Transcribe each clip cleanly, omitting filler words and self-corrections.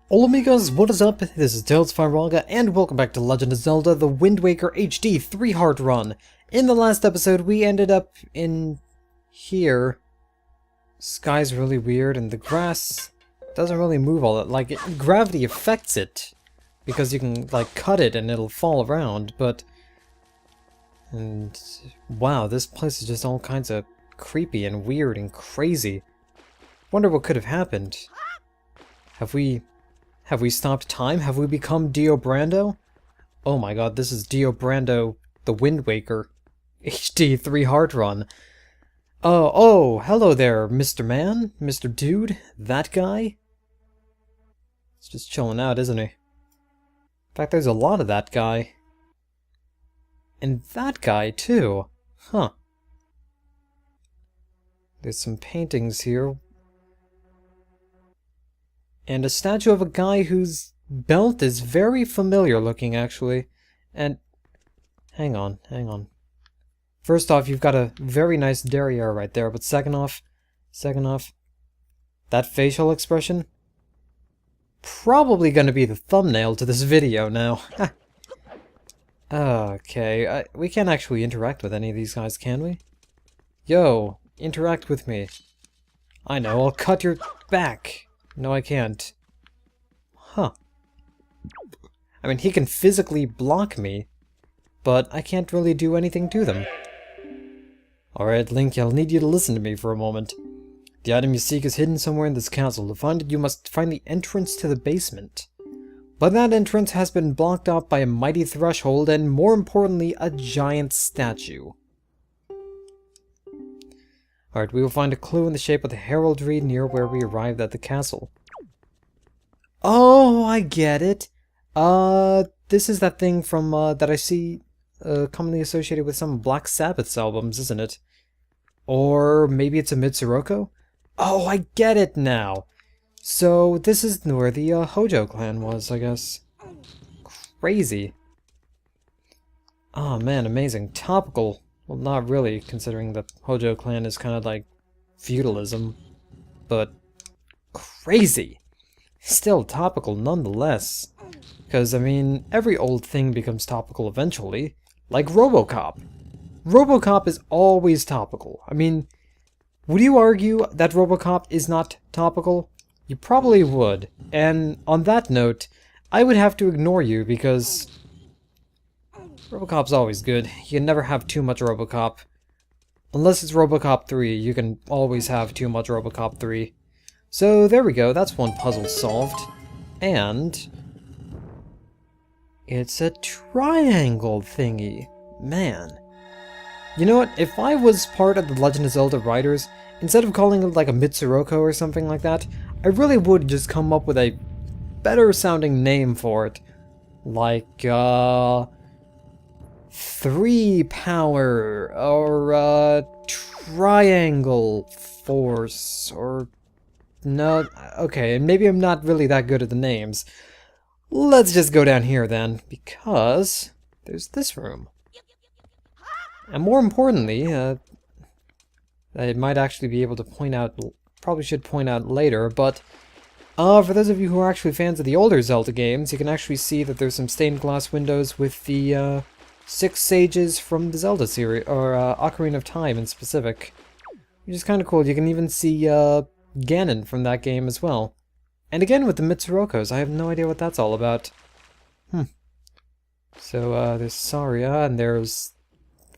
Hola amigos, what is up? This is TLoZ and welcome back to Legend of Zelda The Wind Waker HD 3-Heart Run. In the last episode we ended up in here. Sky's really weird and the grass doesn't really move all that. Like, gravity affects it because you can like cut it and it'll fall around, but... And wow, this place is just all kinds of creepy and weird and crazy. Wonder what could have happened. Have we stopped time? Have we become Dio Brando? Oh my god, this is Dio Brando, the Wind Waker. HD 3-Heart Run. Oh, hello there, Mr. Man? Mr. Dude? That guy? He's just chilling out, isn't he? In fact, there's a lot of that guy. And that guy, too. Huh. There's some paintings here. And a statue of a guy whose belt is very familiar looking, actually. And... Hang on. First off, you've got a very nice derriere right there, but second off, that facial expression? Probably gonna be the thumbnail to this video now. Okay, we can't actually interact with any of these guys, can we? Yo, interact with me. I know, I'll cut your back. No, I can't. Huh. I mean, he can physically block me, but I can't really do anything to them. Alright, Link, I'll need you to listen to me for a moment. The item you seek is hidden somewhere in this castle. To find it, you must find the entrance to the basement. But that entrance has been blocked off by a mighty threshold and, more importantly, a giant statue. Alright, we will find a clue in the shape of the heraldry near where we arrived at the castle. Oh, I get it. This is that thing from, that I see, commonly associated with some Black Sabbath's albums, isn't it? Or maybe it's a Mitsuroko? Oh, I get it now! So, this is where the, Hojo clan was, I guess. Crazy. Oh man, amazing. Topical. Well, not really, considering the Hojo clan is kind of like feudalism. But crazy! Still topical nonetheless. Because, I mean, every old thing becomes topical eventually. Like RoboCop. RoboCop is always topical. I mean, would you argue that RoboCop is not topical? You probably would. And on that note, I would have to ignore you because... RoboCop's always good. You can never have too much RoboCop. Unless it's RoboCop 3, you can always have too much RoboCop 3. So there we go, that's one puzzle solved. And... it's a triangle thingy. Man. You know what, if I was part of the Legend of Zelda writers, instead of calling it like a Mitsuroko or something like that, I really would just come up with a better sounding name for it. Like, 3 power, or, triangle force, or... No, okay, and maybe I'm not really that good at the names. Let's just go down here then, because there's this room. And more importantly, I might actually be able to point out, probably should point out later, but for those of you who are actually fans of the older Zelda games, you can actually see that there's some stained glass windows with the 6 sages from the Zelda series, or Ocarina of Time in specific. Which is kind of cool. You can even see Ganon from that game as well. And again with the Mitsurokos, I have no idea what that's all about. So there's Saria, and there's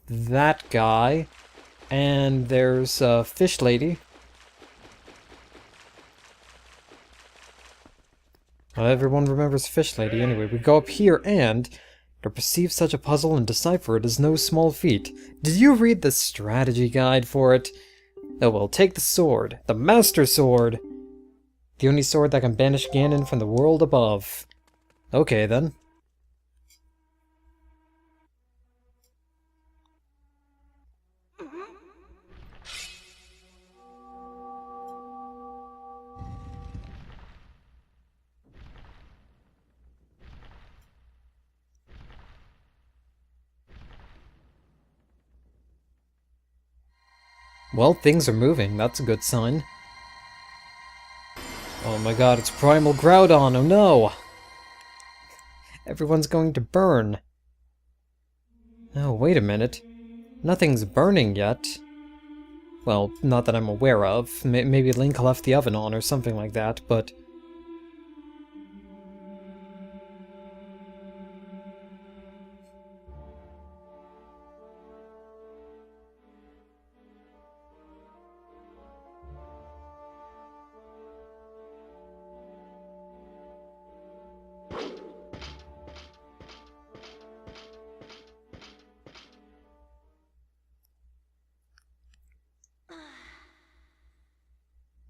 that guy, and there's Fish Lady. Everyone remembers Fish Lady anyway. We go up here and... to perceive such a puzzle and decipher it is no small feat. Did you read the strategy guide for it? Oh well, take the sword. The Master Sword! The only sword that can banish Ganon from the world above. Okay then. Well, things are moving. That's a good sign. Oh my god, it's Primal Groudon, oh no! Everyone's going to burn. Oh, wait a minute. Nothing's burning yet. Well, not that I'm aware of. Maybe Link left the oven on or something like that, but...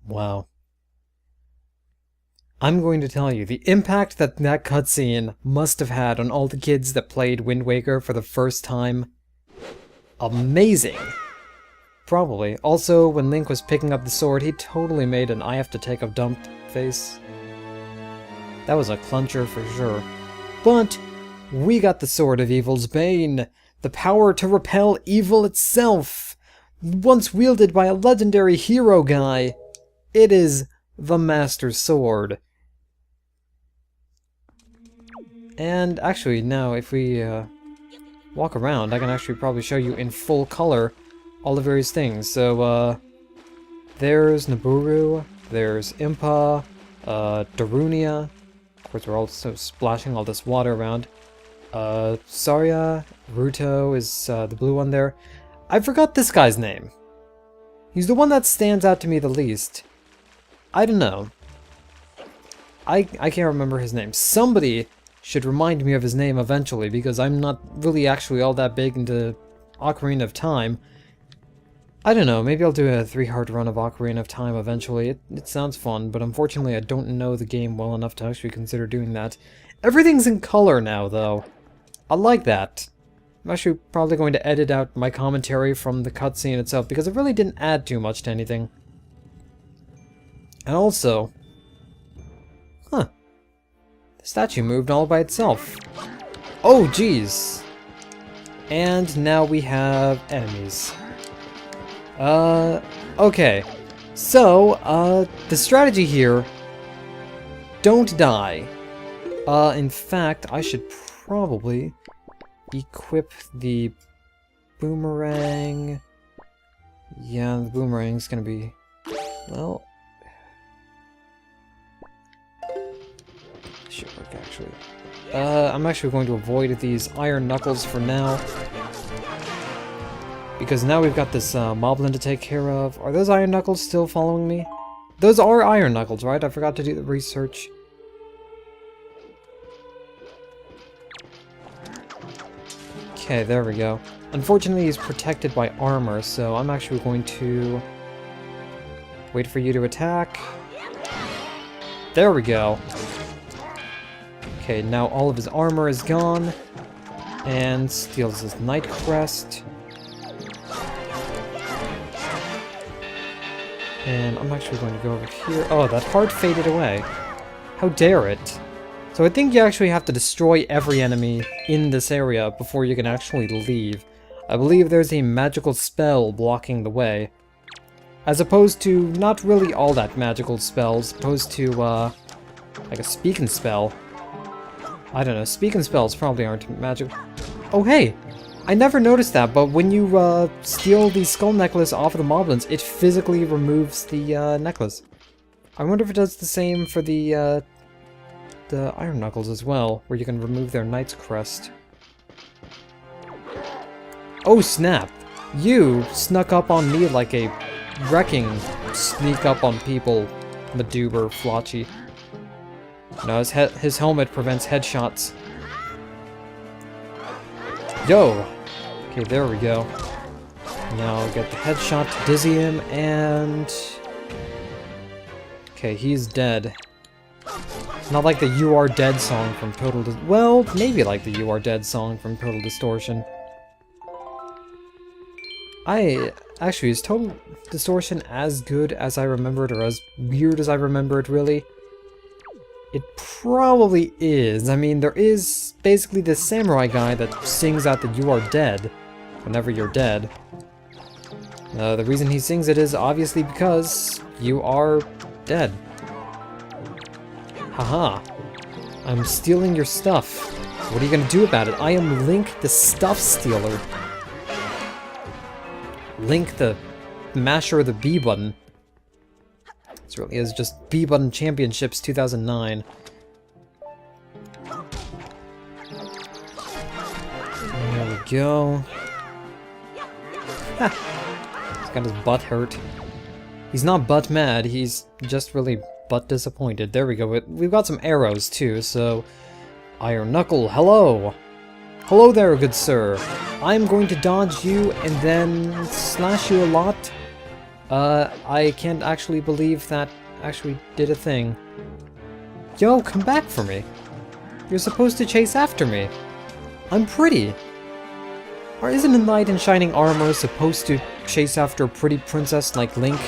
Wow. I'm going to tell you, the impact that that cutscene must have had on all the kids that played Wind Waker for the first time. Amazing! Probably. Also, when Link was picking up the sword, he totally made an I have to take a dump face. That was a cluncher for sure. But we got the Sword of Evil's Bane, the power to repel evil itself, once wielded by a legendary hero guy. It is the Master Sword. And actually, now if we walk around, I can actually probably show you in full color all the various things. So, there's Nabooru, there's Impa, Darunia. Of course, we're also splashing all this water around. Saria, Ruto is the blue one there. I forgot this guy's name. He's the one that stands out to me the least. I don't know. I can't remember his name. Somebody should remind me of his name eventually, because I'm not really actually all that big into Ocarina of Time. I don't know, maybe I'll do a 3-heart run of Ocarina of Time eventually. It sounds fun, but unfortunately I don't know the game well enough to actually consider doing that. Everything's in color now, though. I like that. I'm actually probably going to edit out my commentary from the cutscene itself, because it really didn't add too much to anything. And also... Huh. The statue moved all by itself. Oh, jeez. And now we have enemies. Okay. So, the strategy here... Don't die. In fact, I should probably equip the boomerang. Yeah, the boomerang's gonna be... Well... Should work, actually. I'm actually going to avoid these iron knuckles for now. Because now we've got this moblin to take care of. Are those iron knuckles still following me? Those are iron knuckles, right? I forgot to do the research. Okay, there we go. Unfortunately, he's protected by armor, so I'm actually going to wait for you to attack. There we go. Okay, now all of his armor is gone. And steals his Knight Crest. And I'm actually going to go over here. Oh, that heart faded away. How dare it. So I think you actually have to destroy every enemy in this area before you can actually leave. I believe there's a magical spell blocking the way. As opposed to not really all that magical spells, opposed to, like a speaking spell. I don't know, speaking spells probably aren't magic. Oh hey! I never noticed that, but when you steal the skull necklace off of the moblins, it physically removes the necklace. I wonder if it does the same for the iron knuckles as well, where you can remove their knight's crest. Oh snap! You snuck up on me like a wrecking sneak up on people, Maduber Flotchy. No, his helmet prevents headshots. Yo! Okay, there we go. Now get the headshot to dizzy him, and... Okay, he's dead. Not like the You Are Dead song from Total well, maybe like the You Are Dead song from Total Distortion. Actually, is Total Distortion as good as I remember it, or as weird as I remember it, really? It probably is. I mean, there is basically this samurai guy that sings out that you are dead whenever you're dead. The reason he sings it is obviously because you are dead. Haha. I'm stealing your stuff. What are you gonna do about it? I am Link the Stuff Stealer. Link the masher of the B button. This really is just B button championships 2009. There we go. Ha! He's got his butt hurt. He's not butt mad, he's just really butt disappointed. There we go. We've got some arrows too, so... Iron Knuckle, hello! Hello there, good sir. I'm going to dodge you and then slash you a lot. I can't actually believe that actually did a thing. Yo, come back for me. You're supposed to chase after me. I'm pretty. Or isn't a knight in shining armor supposed to chase after a pretty princess like Link?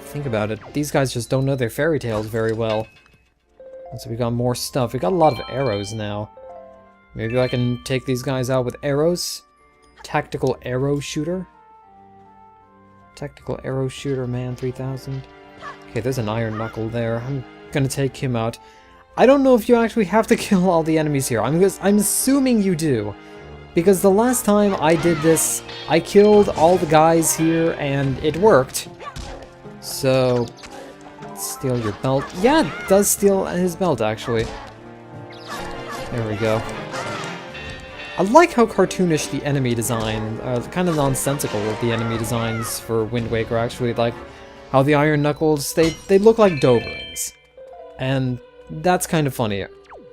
Think about it. These guys just don't know their fairy tales very well. So we got more stuff. We got a lot of arrows now. Maybe I can take these guys out with arrows? Tactical arrow shooter? Tactical arrow shooter man 3000. Okay, there's an Iron Knuckle there. I'm gonna take him out. I don't know if you actually have to kill all the enemies here. I'm assuming you do. Because the last time I did this, I killed all the guys here and it worked. So... steal your belt. Yeah, it does steal his belt, actually. There we go. I like how cartoonish the enemy design, kind of nonsensical with the enemy designs for Wind Waker, actually. Like, how the Iron Knuckles, they look like Dobermans. And that's kind of funny.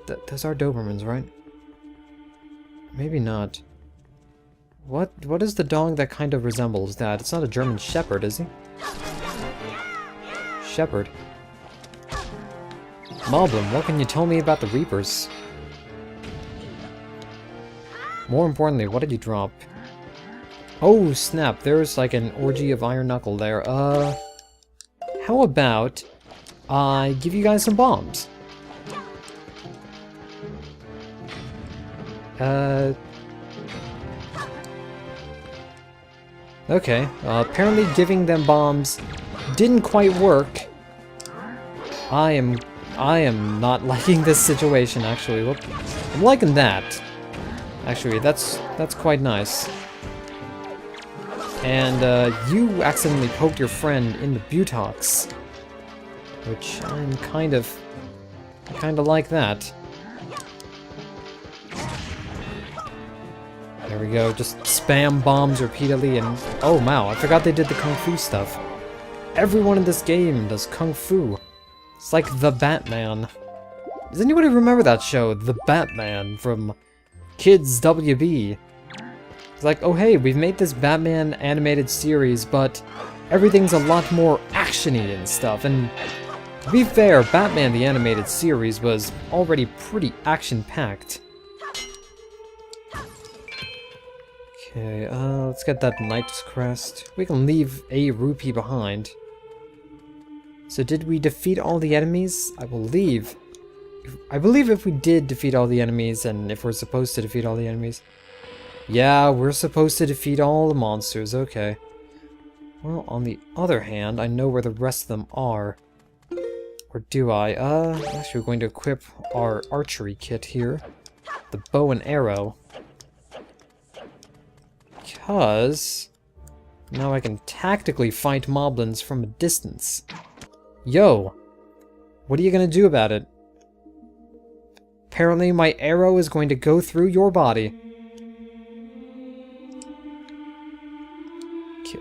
Those are Dobermans, right? Maybe not. What is the dog that kind of resembles that? It's not a German Shepherd, is he? Shepherd. Moblin, what can you tell me about the Reapers? More importantly, what did you drop? Oh, snap, there's like an orgy of Iron Knuckle there. How about I give you guys some bombs? Okay, apparently giving them bombs didn't quite work. I am not liking this situation, actually. Look, I'm liking that. Actually, that's quite nice. And, you accidentally poked your friend in the buttocks. Which I'm kind of like that. There we go, just spam bombs repeatedly and... oh wow, I forgot they did the Kung Fu stuff. Everyone in this game does Kung Fu. It's like The Batman. Does anybody remember that show, The Batman, from Kids WB? It's like, oh hey, we've made this Batman animated series, but everything's a lot more action-y and stuff, and to be fair, Batman the Animated Series was already pretty action-packed. Okay, let's get that Knight's Crest. We can leave a rupee behind. So did we defeat all the enemies? I believe if we did defeat all the enemies, and if we're supposed to defeat all the enemies... yeah, we're supposed to defeat all the monsters, okay. Well, on the other hand, I know where the rest of them are. Or do I? Actually, we're going to equip our archery kit here. The bow and arrow. Because... now I can tactically fight moblins from a distance. Yo! What are you gonna do about it? Apparently my arrow is going to go through your body.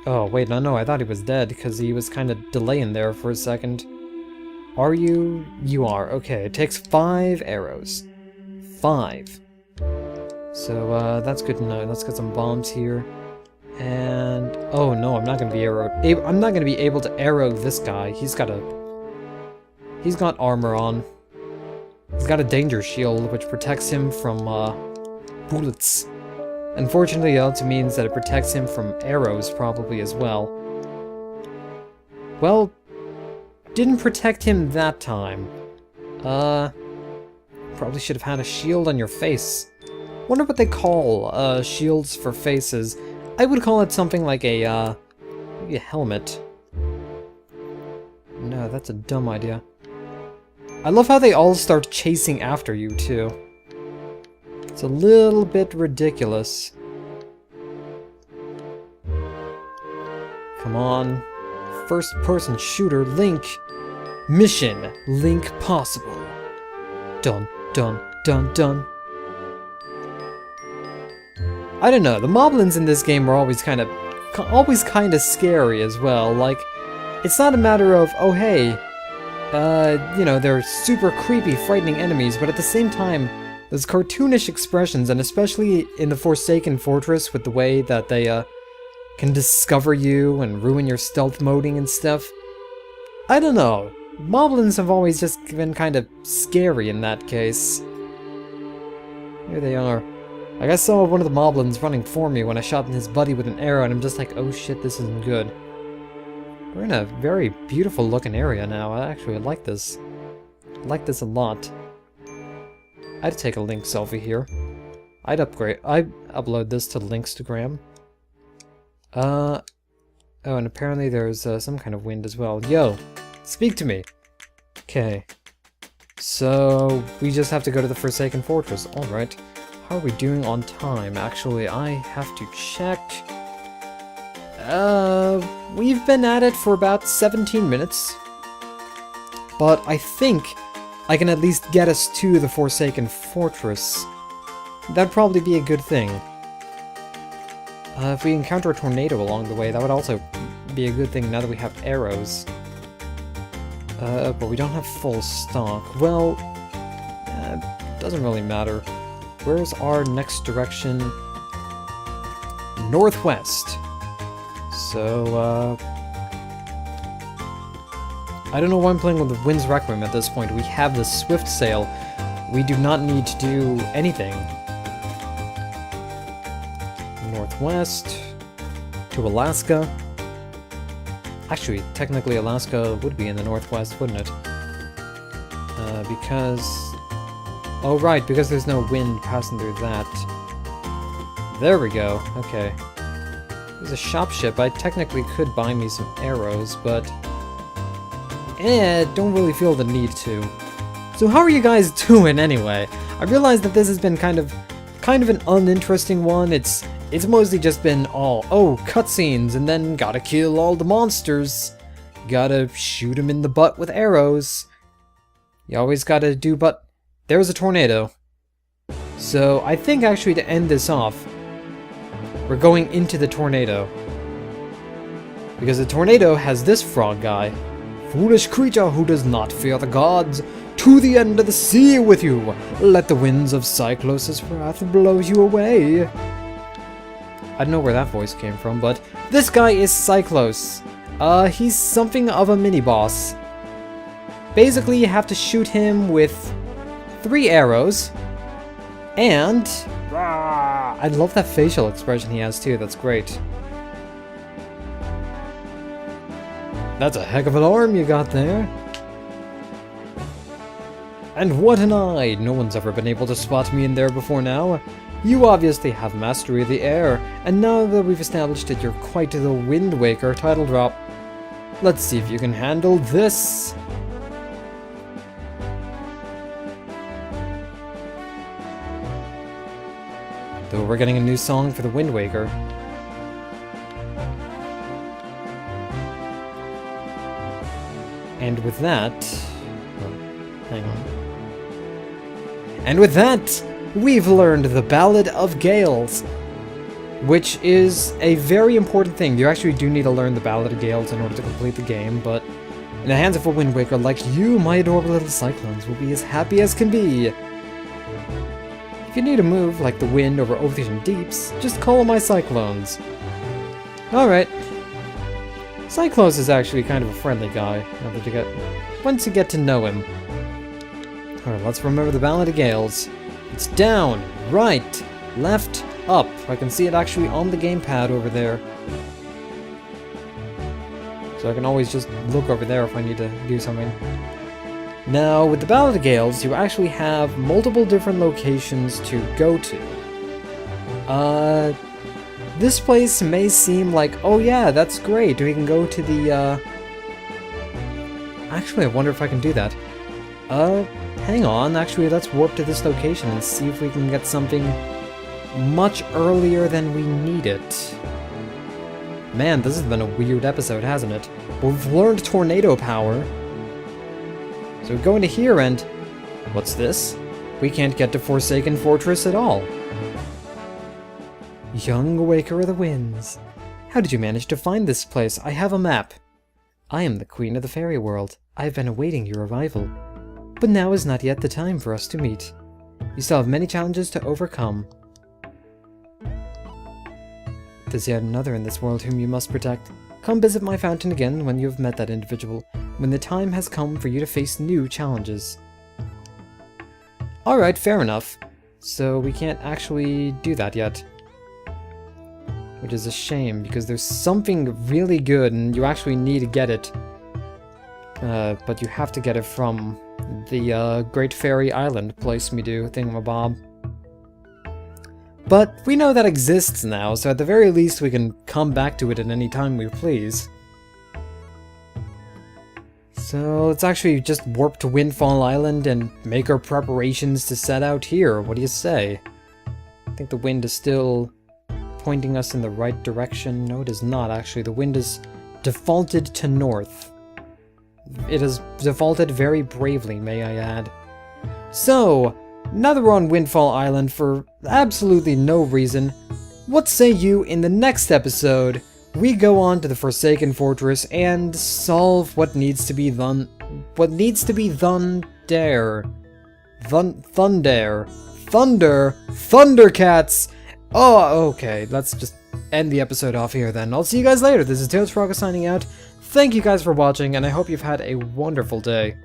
Oh, wait, no, I thought he was dead, because he was kind of delaying there for a second. Are you? You are. Okay, it takes 5 arrows. 5. So, that's good to know. Let's get some bombs here. And... oh no, I'm not gonna be able to arrow this guy. He's got armor on. He's got a danger shield, which protects him from, bullets. Unfortunately, it also means that it protects him from arrows, probably, as well. Well, didn't protect him that time. Probably should have had a shield on your face. Wonder what they call, shields for faces. I would call it something like a, maybe a helmet. No, that's a dumb idea. I love how they all start chasing after you, too. It's a little bit ridiculous. Come on. First-person shooter, Link. Mission, Link possible. Dun, dun, dun, dun. I don't know, the moblins in this game are always kind of scary as well. Like, it's not a matter of, oh hey, you know, they're super creepy, frightening enemies, but at the same time, those cartoonish expressions, and especially in the Forsaken Fortress with the way that they, can discover you and ruin your stealth moding and stuff. I don't know. Moblins have always just been kind of scary in that case. Here they are. Like, I saw one of the moblins running for me when I shot his buddy with an arrow, and I'm just like, oh shit, this isn't good. We're in a very beautiful looking area now. I like this. I like this a lot. I'd take a Link selfie here. I'd upload this to Linkstagram. Oh, and apparently there's some kind of wind as well. Yo, speak to me. Okay. So, we just have to go to the Forsaken Fortress. Alright. How are we doing on time? Actually, I have to check. We've been at it for about 17 minutes. But I think I can at least get us to the Forsaken Fortress. That'd probably be a good thing. If we encounter a tornado along the way, that would also be a good thing now that we have arrows. But we don't have full stock. Well, doesn't really matter. Where's our next direction? Northwest. So, I don't know why I'm playing with the Wind's Requiem at this point. We have the Swift Sail. We do not need to do anything. Northwest to Alaska. Actually, technically Alaska would be in the northwest, wouldn't it? Because... oh right, because there's no wind passing through that. There we go, okay. There's a shop ship. I technically could buy me some arrows, but... don't really feel the need to. So how are you guys doing anyway? I realize that this has been kind of an uninteresting one. It's mostly just been all, oh, cutscenes, and then gotta kill all the monsters. Gotta shoot them in the butt with arrows. You always gotta do, but there's a tornado. So I think actually to end this off, we're going into the tornado. Because the tornado has this frog guy. Foolish creature who does not fear the gods, to the end of the sea with you. Let the winds of TLoZ's wrath blow you away. I don't know where that voice came from, but this guy is TLoZ. He's something of a mini-boss. Basically, you have to shoot him with 3 arrows, and... I love that facial expression he has too, that's great. That's a heck of an arm you got there. And what an eye! No one's ever been able to spot me in there before now. You obviously have mastery of the air, and now that we've established that you're quite the Wind Waker title drop, let's see if you can handle this. Though we're getting a new song for the Wind Waker. And with that... oh, hang on. And with that, we've learned the Ballad of Gales, which is a very important thing. You actually do need to learn the Ballad of Gales in order to complete the game, but in the hands of a Wind Waker like you, my adorable little Cyclones will be as happy as can be. If you need a move like the wind over ocean deeps, just call on my Cyclones. Alright. TLoZ is actually kind of a friendly guy, once you get to know him. Alright, let's remember the Ballad of Gales. It's down, right, left, up. I can see it actually on the gamepad over there. So I can always just look over there if I need to do something. Now, with the Ballad of Gales, you actually have multiple different locations to go to. This place may seem like, oh yeah, that's great, we can go to the, actually, I wonder if I can do that. Hang on. Actually, let's warp to this location and see if we can get something much earlier than we need it. Man, this has been a weird episode, hasn't it? We've learned tornado power. So we go into here and... what's this? We can't get to Forsaken Fortress at all. Young Waker of the Winds. How did you manage to find this place? I have a map. I am the Queen of the Fairy World. I have been awaiting your arrival. But now is not yet the time for us to meet. You still have many challenges to overcome. There's yet another in this world whom you must protect. Come visit my fountain again when you have met that individual, when the time has come for you to face new challenges. Alright, fair enough. So we can't actually do that yet. Which is a shame, because there's something really good and you actually need to get it. But you have to get it from the Great Fairy Island place me do thingamabob. But we know that exists now, so at the very least we can come back to it at any time we please. So let's actually just warp to Windfall Island and make our preparations to set out here. What do you say? I think the wind is still pointing us in the right direction. No, it is not actually. The wind is defaulted to north. It has defaulted very bravely, may I add. So, now that we're on Windfall Island for absolutely no reason, what say you in the next episode we go on to the Forsaken Fortress and solve what needs to be done. What needs to be done there. Thundercats! Oh, okay, let's just end the episode off here then. I'll see you guys later. This is TLoZ signing out. Thank you guys for watching, and I hope you've had a wonderful day.